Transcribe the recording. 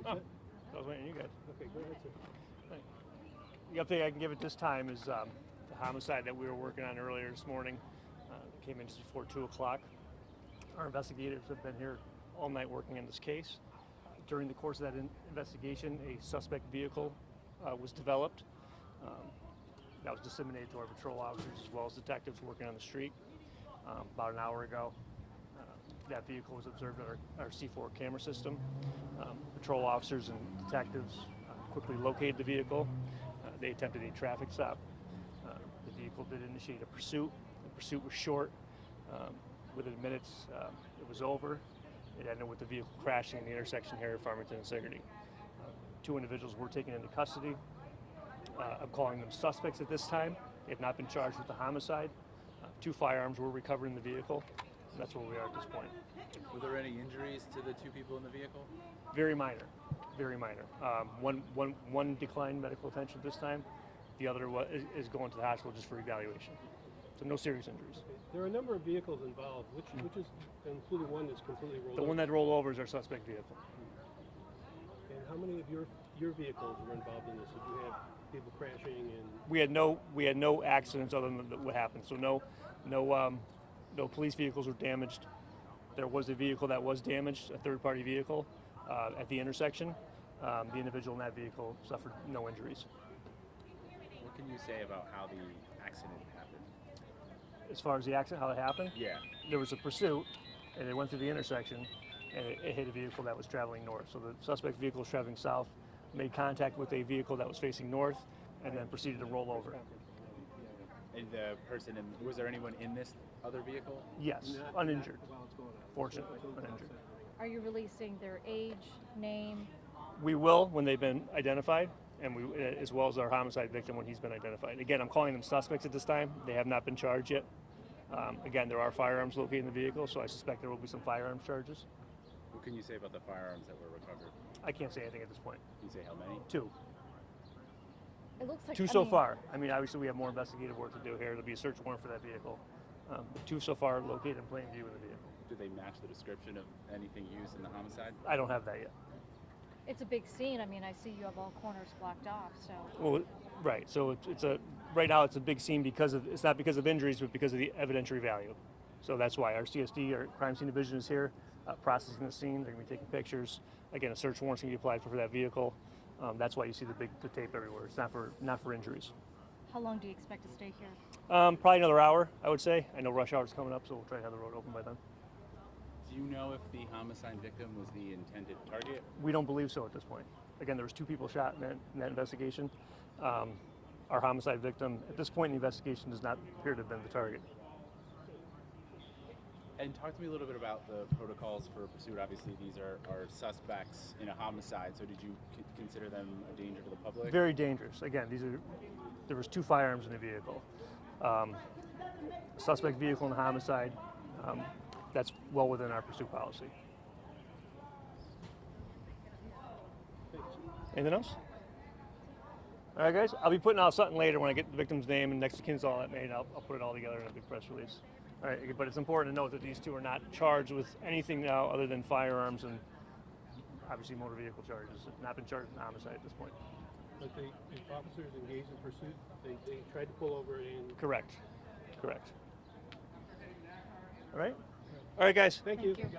you. Oh, I was waiting on you guys. Okay, go ahead, sir. Thanks. The update I can give at this time is the homicide that we were working on earlier this morning. Came in just before 2 o'clock. Our investigators have been here all night working on this case. During the course of that investigation, a suspect vehicle was developed. That was disseminated to our patrol officers as well as detectives working on the street. About an hour ago, that vehicle was observed on our C4 camera system. Patrol officers and detectives quickly located the vehicle. They attempted a traffic stop. The vehicle did initiate a pursuit. The pursuit was short. Within minutes, it was over. It ended with the vehicle crashing in the intersection here at Farmington and Sigourney. 2 individuals were taken into custody. I'm calling them suspects at this time. They have not been charged with the homicide. 2 firearms were recovered in the vehicle. And that's where we are at this point. Were there any injuries to the 2 people in the vehicle? Very minor, very minor. One declined medical attention at this time. The other is going to the hospital just for evaluation. So no serious injuries. Okay. There are a number of vehicles involved, which is, including one that's completely rolled over. The one that rolled over is our suspect vehicle. And how many of your vehicles were involved in this? Did you have people crashing and? We had no accidents other than what happened. So no police vehicles were damaged. There was a vehicle that was damaged, a third-party vehicle, at the intersection. The individual in that vehicle suffered no injuries. What can you say about how the accident happened? As far as the accident, how it happened? Yeah. There was a pursuit, and it went through the intersection, and it hit a vehicle that was traveling north. So the suspect vehicle was traveling south, made contact with a vehicle that was facing north, and then proceeded to roll over. And the person, was there anyone in this other vehiel? Yes, uninjured. Fortunately, uninjured. Are you releasing their age, name? We will when they've been identified, and as well as our homicide victim when he's been identified. Again, I'm calling them suspects at this time. They have not been charged yet. Again, there are firearms located in the vehicle, so I suspect there will be some firearms charges. What can you say about the firearms that were recovered? I can't say anything at this point. Can you say how many? 2. It looks like 2 so far. I mean, obviously we have more investigative work to do here. There'll be a search warrant for that vehicle. 2 so far located in plain view of the vehicle. Do they match the description of anything used in the homicide? I don't have that yet. It's a big scene. I mean, I see you have all corners blocked off. So. Well, right. So right now it's a big scene it's not because of injuries, but because of the evidentiary value. So that's why our CSD, our crime scene division, is here processing the scene. They're going to be taking pictures. Again, a search warrant's going to be applied for that vehicle. That's why you see the tape everywhere. It's not for injuries. How long do you expect to stay here? Probably another hour, I would say. I know rush hour's coming up, so we'll try to have the road open by then. Do you know if the homicide victim was the intended target? We don't believe so at this point. Again, there was 2 people shot in that investigation. Our homicide victim, at this point in the investigation, does not appear to have been the target. And talk to me a little bit about the protocols for pursuit. Obviously, these are suspects in a homicide, so did you consider them a danger to the public? Very dangerous. Again, there was 2 firearms in the vehicle. Suspect vehicle in a homicide, that's well within our pursuit policy. Anything else? All right, guys. I'll be putting out something later when I get the victim's name and next of kin's all that made. I'll put it all together in a big press release. All right, but it's important to note that these 2 are not charged with anything now other than firearms and obviously motor vehicle charges. Have not been charged with homicide at this point. But the officers engaged in pursuit, they tried to pull over and. Correct. All right. All right, guys. Thank you. Thank you.